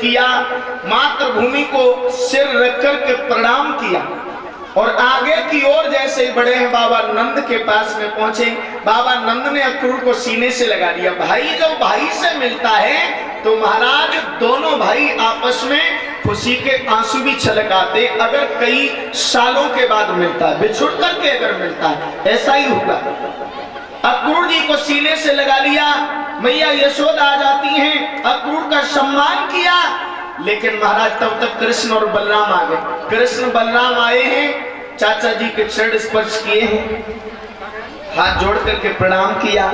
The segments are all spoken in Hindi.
किया, मातृभूमि को सिर रख कर के प्रणाम किया और आगे की ओर जैसे ही बढ़े हैं बाबा नंद के पास में पहुंचे। बाबा नंद ने अक्रूर को सीने से लगा दिया। भाई जब भाई से मिलता है तो महाराज दोनों भाई आपस में खुशी के आंसू भी छलक आते। अगर कई सालों के बाद मिलता है, बिछुड़ करके अगर मिलता है, ऐसा ही होगा। अक्रूर जी को सीने से लगा लिया, मैया यशोदा आ जाती हैं, अक्रूर का सम्मान किया। लेकिन महाराज तब तक कृष्ण और बलराम आ गए। कृष्ण बलराम आए हैं, चाचा जी के चरण स्पर्श किए हैं, हाथ जोड़ करके प्रणाम किया।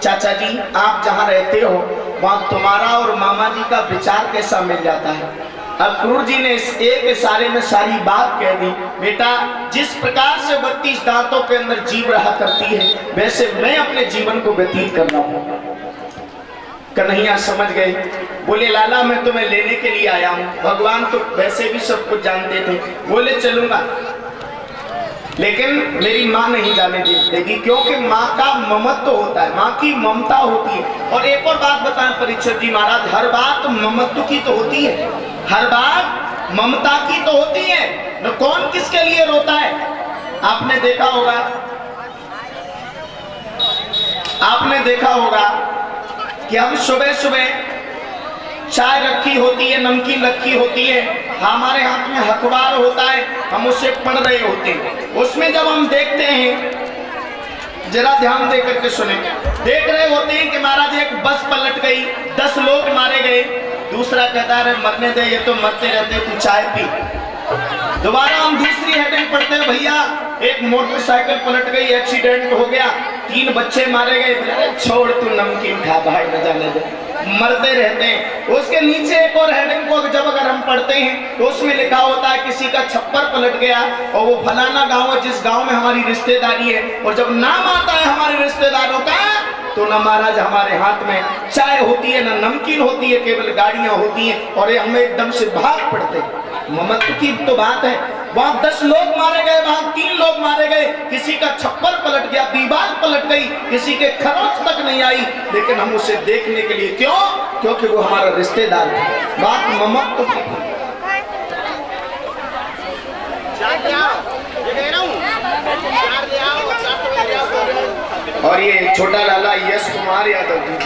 चाचा जी आप जहां रहते हो वहां तुम्हारा और मामा जी का विचार कैसा मिल जाता है। अक्रूर जी ने इस एक इशारे में सारी बात कह दी। बेटा जिस प्रकार से 32 दांतों के अंदर जीव रहा करती है वैसे मैं अपने जीवन को व्यतीत कर रहा हूं। कन्हैया समझ गए, बोले लाला मैं तुम्हें लेने के लिए आया हूं। भगवान तो वैसे भी सब कुछ जानते थे। बोले चलूंगा लेकिन मेरी माँ नहीं जाने देगी, क्योंकि माँ का ममत्व होता है, माँ की ममता होती है। और एक और बात बताएं परीक्षित जी महाराज, हर बात ममत्व की तो होती है, हर बात ममता की तो होती है न। कौन किसके लिए रोता है? आपने देखा होगा, आपने देखा होगा कि हम सुबह सुबह चाय रखी होती है, नमकीन रखी होती है, हमारे हाथ में अखबार होता है, हम उससे पढ़ रहे होते हैं। उसमें जब हम देखते हैं, जरा ध्यान दे करके सुने, देख रहे होते हैं कि महाराज एक बस पलट गई, 10 लोग मारे गए। दूसरा कहता है मरने दे, ये तो मरते रहते, तू चाय पी। दोबारा हम दूसरी हेडिंग पढ़ते हैं, भैया एक मोटरसाइकिल पलट गई, एक्सीडेंट हो गया, 3 बच्चे मारे गए। छोड़ तू नमकीन खा भाई, न जाने दे, मरते रहते हैं। उसके नीचे एक और हेडिंग को जब अगर हम पढ़ते हैं तो उसमें लिखा होता है किसी का छप्पर पलट गया और वो फलाना गांव है जिस गांव में हमारी रिश्तेदारी है, और जब नाम आता है हमारे रिश्तेदारों का तो न महाराज हमारे हाथ में चाय होती है, न नमकीन होती है, केवल गाड़ियां होती हैं और हम एकदम से भाग पड़ते हैं। ममत्व की तो बात है। वहां 10 लोग मारे गए, वहां 3 लोग मारे गए, किसी का छप्पर पलट गया, दीवार पलट गई, किसी के खरोच तक नहीं आई, लेकिन हम उसे देखने के लिए, क्यों? क्योंकि वो हमारा रिश्तेदार था। बात ममत्व की थी। और ये छोटा लाला यश कुमार यादव जी